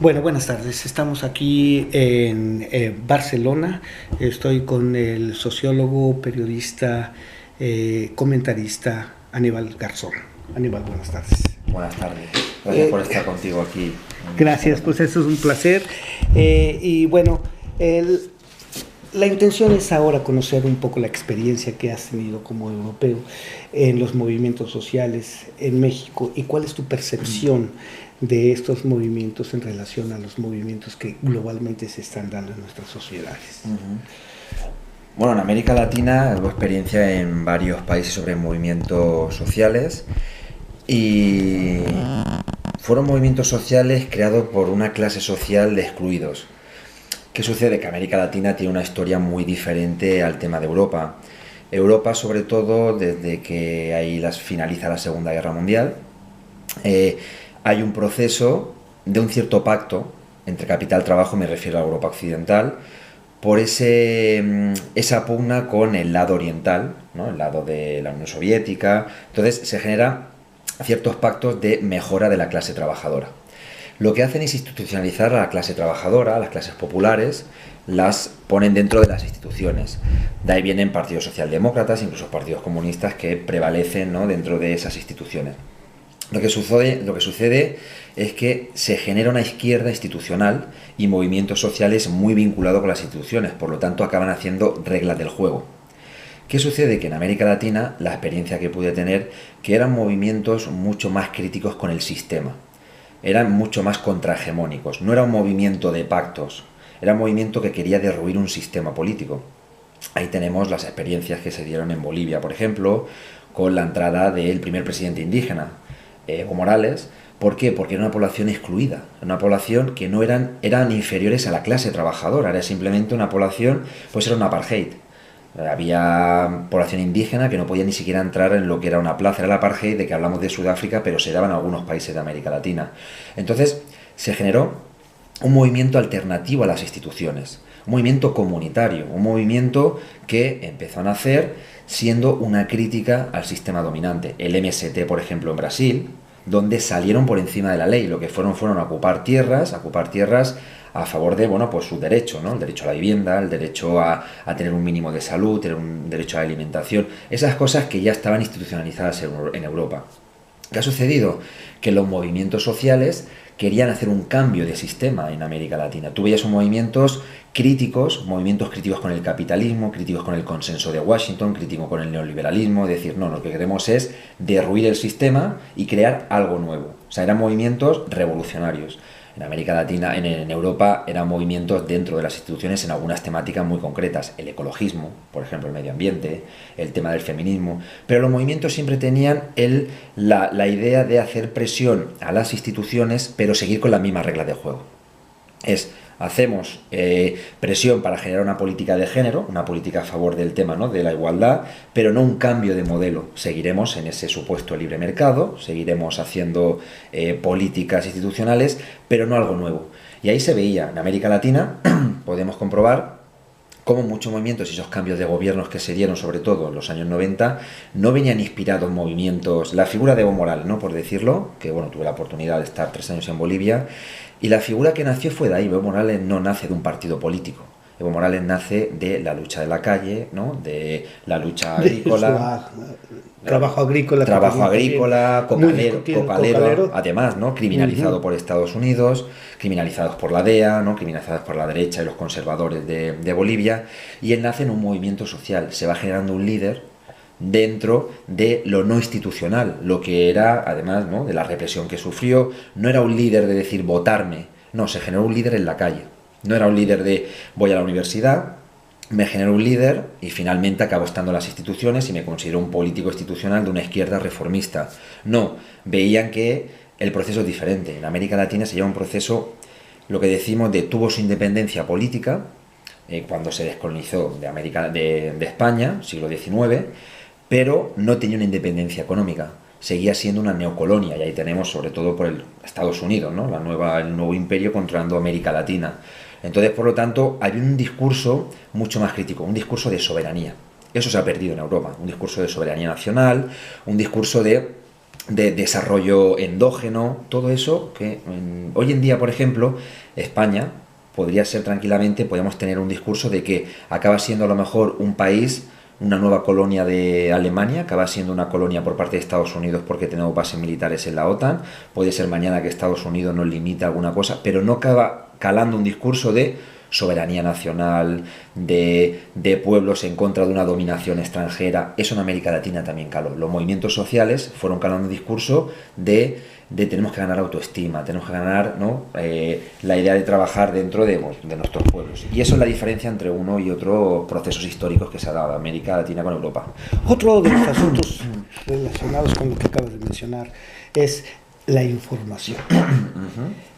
Bueno, buenas tardes. Estamos aquí en Barcelona. Estoy con el sociólogo, periodista, comentarista Aníbal Garzón. Aníbal, buenas tardes. Buenas tardes. Gracias por estar contigo aquí. Gracias, pues eso es un placer. Y bueno, la intención es ahora conocer un poco la experiencia que has tenido como europeo en los movimientos sociales en México y cuál es tu percepción de estos movimientos en relación a los movimientos que globalmente se están dando en nuestras sociedades. Bueno, en América Latina hubo experiencia en varios países sobre movimientos sociales y fueron movimientos sociales creados por una clase social de excluidos. ¿Qué sucede? Que América Latina tiene una historia muy diferente al tema de Europa. Europa, sobre todo, desde que ahí finaliza la Segunda Guerra Mundial, hay un proceso de un cierto pacto entre capital-trabajo, me refiero a Europa occidental, por esa pugna con el lado oriental, ¿no? El lado de la Unión Soviética. Entonces se generan ciertos pactos de mejora de la clase trabajadora. Lo que hacen es institucionalizar a la clase trabajadora, a las clases populares, las ponen dentro de las instituciones. De ahí vienen partidos socialdemócratas, incluso partidos comunistas que prevalecen, ¿no?, dentro de esas instituciones. Lo que sucede es que se genera una izquierda institucional y movimientos sociales muy vinculados con las instituciones, por lo tanto acaban haciendo reglas del juego. ¿Qué sucede? Que en América Latina la experiencia que pude tener, que eran movimientos mucho más críticos con el sistema, eran mucho más contrahegemónicos, no era un movimiento de pactos, era un movimiento que quería derruir un sistema político. Ahí tenemos las experiencias que se dieron en Bolivia, por ejemplo, con la entrada del primer presidente indígena, Evo Morales. ¿Por qué? Porque era una población excluida, una población que no eran inferiores a la clase trabajadora, era simplemente una población, pues era un apartheid. Había población indígena que no podía ni siquiera entrar en lo que era una plaza, era el apartheid de que hablamos de Sudáfrica, pero se daba en algunos países de América Latina. Entonces se generó un movimiento alternativo a las instituciones, un movimiento comunitario, un movimiento que empezó a nacer siendo una crítica al sistema dominante. El MST, por ejemplo, en Brasil, donde salieron por encima de la ley, lo que fueron a ocupar tierras a favor de, bueno, pues su derecho, ¿no? El derecho a la vivienda, el derecho a tener un mínimo de salud, tener un derecho a la alimentación, esas cosas que ya estaban institucionalizadas en Europa. ¿Qué ha sucedido? Que los movimientos sociales querían hacer un cambio de sistema en América Latina. Tú veías movimientos críticos con el capitalismo, críticos con el consenso de Washington, críticos con el neoliberalismo, decir, no, lo que queremos es derruir el sistema y crear algo nuevo. O sea, eran movimientos revolucionarios. En América Latina, en Europa, eran movimientos dentro de las instituciones en algunas temáticas muy concretas. El ecologismo, por ejemplo, el medio ambiente, el tema del feminismo. Pero los movimientos siempre tenían la idea de hacer presión a las instituciones, pero seguir con las mismas reglas de juego. Hacemos presión para generar una política de género, una política a favor del tema, ¿no?, de la igualdad, pero no un cambio de modelo. Seguiremos en ese supuesto libre mercado, seguiremos haciendo políticas institucionales, pero no algo nuevo. Y ahí se veía, en América Latina, podemos comprobar cómo muchos movimientos y esos cambios de gobiernos que se dieron, sobre todo en los años 90, no venían inspirados en movimientos. La figura de Evo Morales, ¿no?, por decirlo, que bueno, tuve la oportunidad de estar 3 años en Bolivia, y la figura que nació fue de ahí. Evo Morales no nace de un partido político. Evo Morales nace de la lucha de la calle, ¿no?, de la lucha agrícola. Trabajo agrícola, cocalero, además, ¿no?, criminalizado por Estados Unidos, criminalizados por la DEA, ¿no?, criminalizados por la derecha y los conservadores de Bolivia, y él nace en un movimiento social. Se va generando un líder dentro de lo no institucional, lo que era, además, ¿no?, de la represión que sufrió. No era un líder de decir votarme, no, se generó un líder en la calle. No era un líder de voy a la universidad, me genero un líder y finalmente acabo estando en las instituciones y me considero un político institucional de una izquierda reformista. No, veían que el proceso es diferente. En América Latina se lleva un proceso, lo que decimos, tuvo su independencia política cuando se descolonizó de España, siglo XIX, pero no tenía una independencia económica. Seguía siendo una neocolonia, y ahí tenemos, sobre todo por Estados Unidos, ¿no?, el nuevo imperio controlando América Latina. Entonces, por lo tanto, hay un discurso mucho más crítico, un discurso de soberanía. Eso se ha perdido en Europa, un discurso de soberanía nacional, un discurso de de desarrollo endógeno, todo eso que hoy en día, por ejemplo, España podría ser tranquilamente, podríamos tener un discurso de que acaba siendo a lo mejor un país, una nueva colonia de Alemania, acaba siendo una colonia por parte de Estados Unidos porque tenemos bases militares en la OTAN, puede ser mañana que Estados Unidos nos limita alguna cosa, pero no acaba calando un discurso de soberanía nacional, de pueblos en contra de una dominación extranjera. Eso en América Latina también caló. Los movimientos sociales fueron calando un discurso de tenemos que ganar autoestima, tenemos que ganar, ¿no? La idea de trabajar dentro de nuestros pueblos. Y eso es la diferencia entre uno y otro procesos históricos que se ha dado América Latina con Europa. Otro de los asuntos relacionados con lo que acabas de mencionar es la información.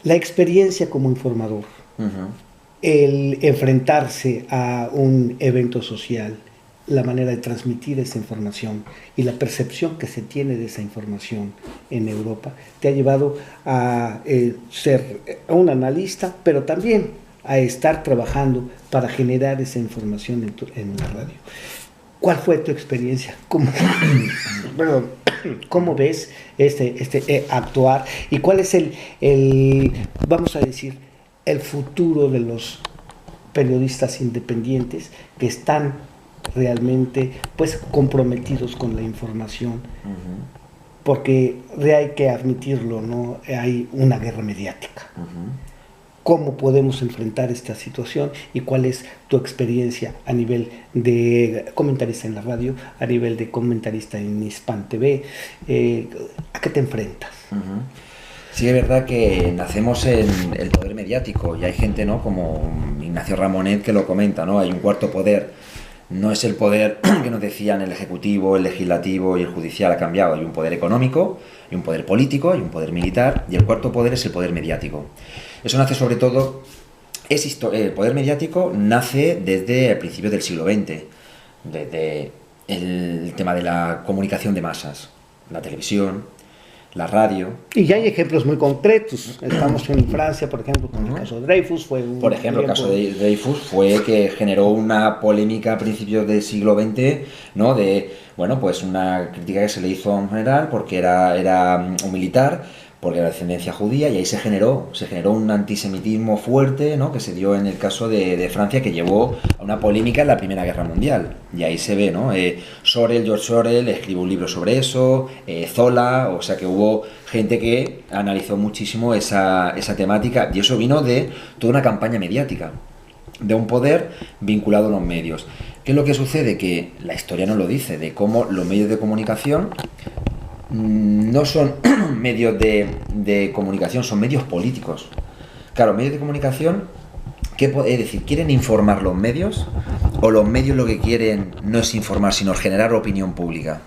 La experiencia como informador. El enfrentarse a un evento social, la manera de transmitir esa información y la percepción que se tiene de esa información en Europa, te ha llevado a ser un analista, pero también a estar trabajando para generar esa información en la radio. ¿Cuál fue tu experiencia? ¿Cómo ves actuar? ¿Y cuál es vamos a decir, el futuro de los periodistas independientes que están realmente pues comprometidos con la información? Porque hay que admitirlo, ¿no? Hay una guerra mediática. ¿Cómo podemos enfrentar esta situación y cuál es tu experiencia a nivel de comentarista en la radio, a nivel de comentarista en Hispan TV? ¿A qué te enfrentas? Sí, es verdad que nacemos en el poder mediático y hay gente, ¿no?, como Ignacio Ramonet, que lo comenta, ¿no? Hay un cuarto poder. No es el poder que nos decían el ejecutivo, el legislativo y el judicial, ha cambiado. Hay un poder económico, hay un poder político, hay un poder militar y el cuarto poder es el poder mediático. Eso nace sobre todo, el poder mediático nace desde el principio del siglo XX, desde el tema de la comunicación de masas, la televisión, la radio. Y ya hay ejemplos muy concretos. Estamos en Francia, por ejemplo, con el caso de Dreyfus. Por ejemplo, el caso de Dreyfus fue que generó una polémica a principios del siglo XX, ¿no? Bueno, pues una crítica que se le hizo en general porque era un militar, porque era de ascendencia judía, y ahí se generó un antisemitismo fuerte, ¿no?, que se dio en el caso de Francia, que llevó a una polémica en la Primera Guerra Mundial. Y ahí se ve, ¿no? George Sorel escribió un libro sobre eso, Zola, o sea que hubo gente que analizó muchísimo esa temática, y eso vino de toda una campaña mediática, de un poder vinculado a los medios. ¿Qué es lo que sucede? Que la historia nos lo dice, de cómo los medios de comunicación no son medios de comunicación, son medios políticos. Claro, medios de comunicación, es decir, ¿quieren informar los medios? ¿O los medios lo que quieren no es informar, sino generar opinión pública?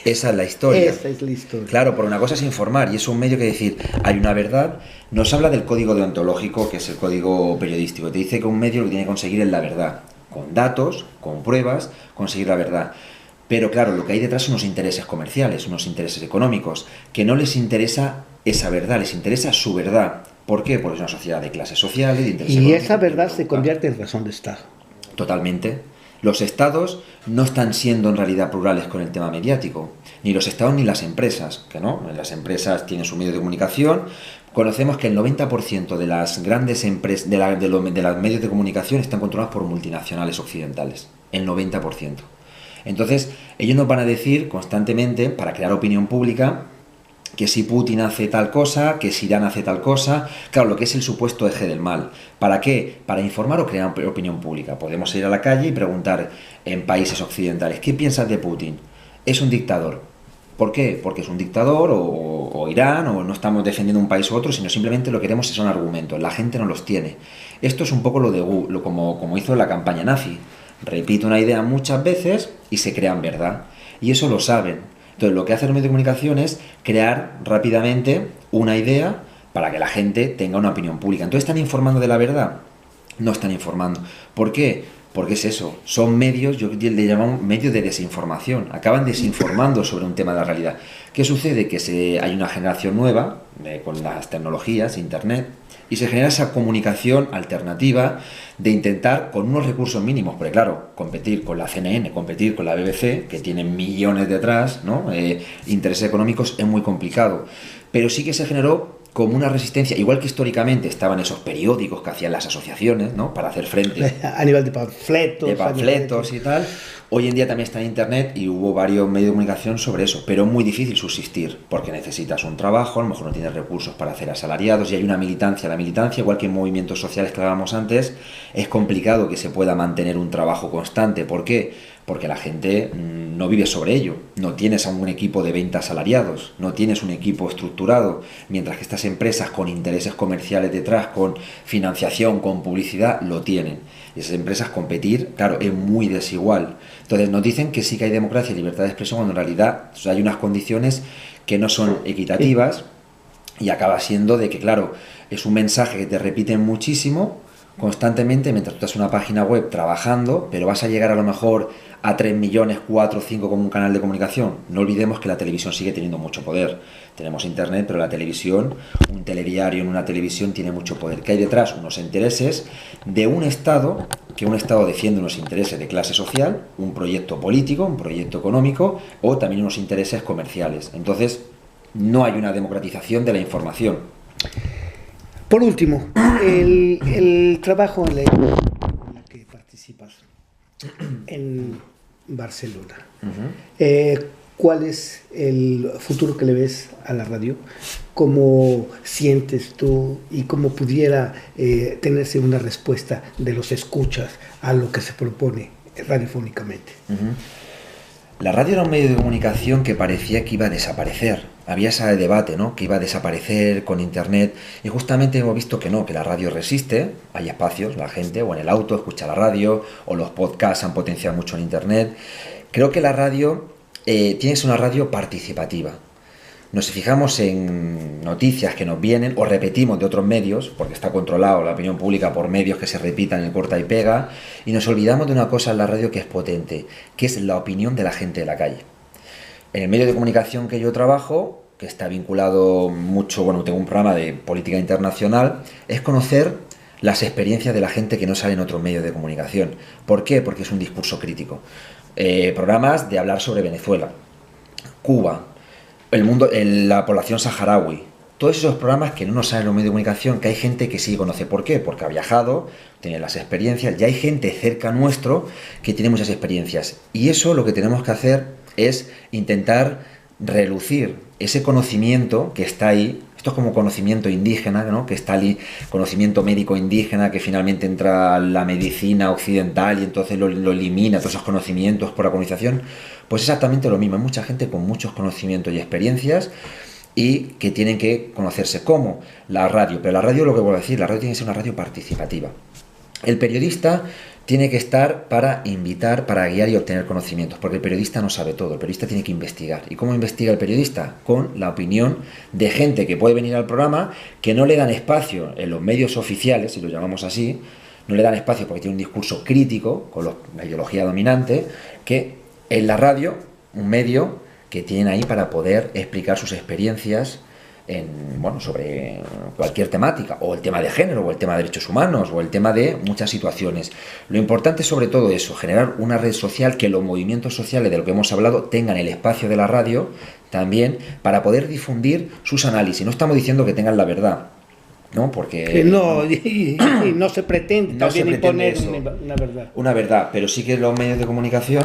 Esa es la historia. Esa es la historia. Claro, por una cosa es informar, y es un medio que decir, hay una verdad. Nos habla del código deontológico, que es el código periodístico. Te dice que un medio lo que tiene que conseguir es la verdad. Con datos, con pruebas, conseguir la verdad. Pero claro, lo que hay detrás son unos intereses comerciales, unos intereses económicos, que no les interesa esa verdad, les interesa su verdad. ¿Por qué? Porque es una sociedad de clases sociales, de intereses económicos. Y económicos. esa verdad se convierte en razón de Estado. Totalmente. Los estados no están siendo en realidad plurales con el tema mediático, ni los estados ni las empresas, que no, las empresas tienen su medio de comunicación. Conocemos que el 90% de las grandes empresas, de los medios de comunicación están controlados por multinacionales occidentales, el 90%. Entonces, ellos nos van a decir constantemente, para crear opinión pública, que si Putin hace tal cosa, que si Irán hace tal cosa. Claro, lo que es el supuesto eje del mal. ¿Para qué? Para informar o crear opinión pública. Podemos ir a la calle y preguntar en países occidentales, ¿qué piensas de Putin? Es un dictador. ¿Por qué? Porque es un dictador o Irán, o no estamos defendiendo un país u otro, sino simplemente lo que queremos son argumentos. La gente no los tiene. Esto es un poco como hizo la campaña nazi. Repite una idea muchas veces y se crean verdad. Y eso lo saben. Entonces, lo que hace el medio de comunicación es crear rápidamente una idea para que la gente tenga una opinión pública. Entonces, ¿están informando de la verdad? No están informando. ¿Por qué? Porque es eso, son medios, yo le llamo medios de desinformación, acaban desinformando sobre un tema de la realidad. ¿Qué sucede? Que hay una generación nueva con las tecnologías, internet, y se genera esa comunicación alternativa de intentar con unos recursos mínimos, porque claro, competir con la CNN, competir con la BBC, que tienen millones detrás, ¿no? Intereses económicos, es muy complicado. Pero sí que se generó como una resistencia, igual que históricamente estaban esos periódicos que hacían las asociaciones, ¿no? Para hacer frente a nivel de panfletos. Y tal. Hoy en día también está en internet y hubo varios medios de comunicación sobre eso, pero es muy difícil subsistir porque necesitas un trabajo, a lo mejor no tienes recursos para hacer asalariados y hay una militancia. La militancia, igual que en movimientos sociales que hablábamos antes, es complicado que se pueda mantener un trabajo constante. ¿Por qué? Porque la gente no vive sobre ello. No tienes a un equipo de 20 asalariados, no tienes un equipo estructurado, mientras que estas empresas con intereses comerciales detrás, con financiación, con publicidad, lo tienen. Y esas empresas competir, claro, es muy desigual. Entonces nos dicen que sí que hay democracia y libertad de expresión cuando en realidad hay unas condiciones que no son equitativas y acaba siendo de que, claro, es un mensaje que te repiten muchísimo constantemente mientras tú estás en una página web trabajando, pero vas a llegar a lo mejor a 3 millones, 4 o 5 como un canal de comunicación. No olvidemos que la televisión sigue teniendo mucho poder. Tenemos internet, pero la televisión, un telediario en una televisión tiene mucho poder. Que hay detrás unos intereses de un Estado, que un Estado defiende unos intereses de clase social, un proyecto político, un proyecto económico o también unos intereses comerciales. Entonces, no hay una democratización de la información. Por último, el trabajo en la que participas en Barcelona. ¿Cuál es el futuro que le ves a la radio? ¿Cómo sientes tú y cómo pudiera tenerse una respuesta de los escuchas a lo que se propone radiofónicamente? La radio era un medio de comunicación que parecía que iba a desaparecer. Había ese debate, ¿no? Que iba a desaparecer con internet y justamente hemos visto que no, que la radio resiste, hay espacios, la gente o en el auto escucha la radio o los podcasts han potenciado mucho en internet. Creo que la radio tiene que ser una radio participativa. Nos fijamos en noticias que nos vienen o repetimos de otros medios, porque está controlado la opinión pública por medios que se repitan en corta y pega, y nos olvidamos de una cosa en la radio que es potente, que es la opinión de la gente de la calle. En el medio de comunicación que yo trabajo, que está vinculado mucho, bueno, tengo un programa de política internacional, es conocer las experiencias de la gente que no sale en otros medios de comunicación. ¿Por qué? Porque es un discurso crítico. Programas de hablar sobre Venezuela, Cuba, el mundo, la población saharaui, todos esos programas que no nos salen en los medios de comunicación, que hay gente que sí conoce. ¿Por qué? Porque ha viajado, tiene las experiencias, y hay gente cerca nuestro que tiene muchas experiencias. Y eso lo que tenemos que hacer es intentar relucir ese conocimiento que está ahí. Esto es como conocimiento indígena, ¿no? Que está ahí, conocimiento médico indígena, que finalmente entra la medicina occidental y entonces lo elimina, todos esos conocimientos por la colonización. Pues exactamente lo mismo, hay mucha gente con muchos conocimientos y experiencias y que tienen que conocerse como la radio. Pero la radio, lo que vuelvo a decir, la radio tiene que ser una radio participativa. El periodista tiene que estar para invitar, para guiar y obtener conocimientos, porque el periodista no sabe todo, el periodista tiene que investigar. ¿Y cómo investiga el periodista? Con la opinión de gente que puede venir al programa, que no le dan espacio en los medios oficiales, si lo llamamos así, no le dan espacio porque tiene un discurso crítico con la ideología dominante, que en la radio, un medio que tienen ahí para poder explicar sus experiencias sobre cualquier temática, o el tema de género, o el tema de derechos humanos, o el tema de muchas situaciones. Lo importante es sobre todo eso, generar una red social que los movimientos sociales de lo que hemos hablado tengan el espacio de la radio también para poder difundir sus análisis. No estamos diciendo que tengan la verdad, ¿no? Porque no se pretende también imponer una verdad. Una verdad, pero sí que los medios de comunicación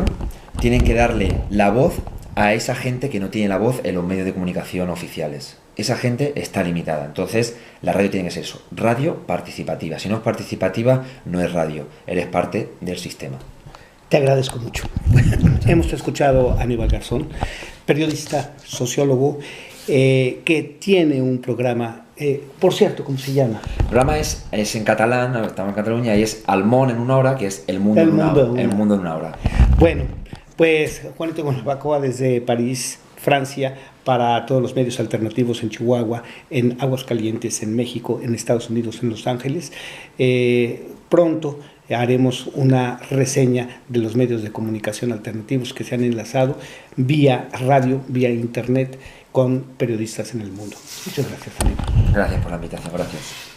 tienen que darle la voz a esa gente que no tiene la voz en los medios de comunicación oficiales. Esa gente está limitada. Entonces, la radio tiene que ser eso, radio participativa. Si no es participativa, no es radio. Eres parte del sistema. Te agradezco mucho. Hemos escuchado a Aníbal Garzón, periodista, sociólogo, que tiene un programa, por cierto, ¿cómo se llama? El programa es en catalán, estamos en Cataluña, y es Al Món en una hora, que es El Mundo en una hora. Bueno, pues Juanito Guanabacoa desde París, Francia, para todos los medios alternativos en Chihuahua, en Aguascalientes, en México, en Estados Unidos, en Los Ángeles. Pronto haremos una reseña de los medios de comunicación alternativos que se han enlazado vía radio, vía internet, con periodistas en el mundo. Muchas gracias, Felipe. Gracias por la invitación, gracias.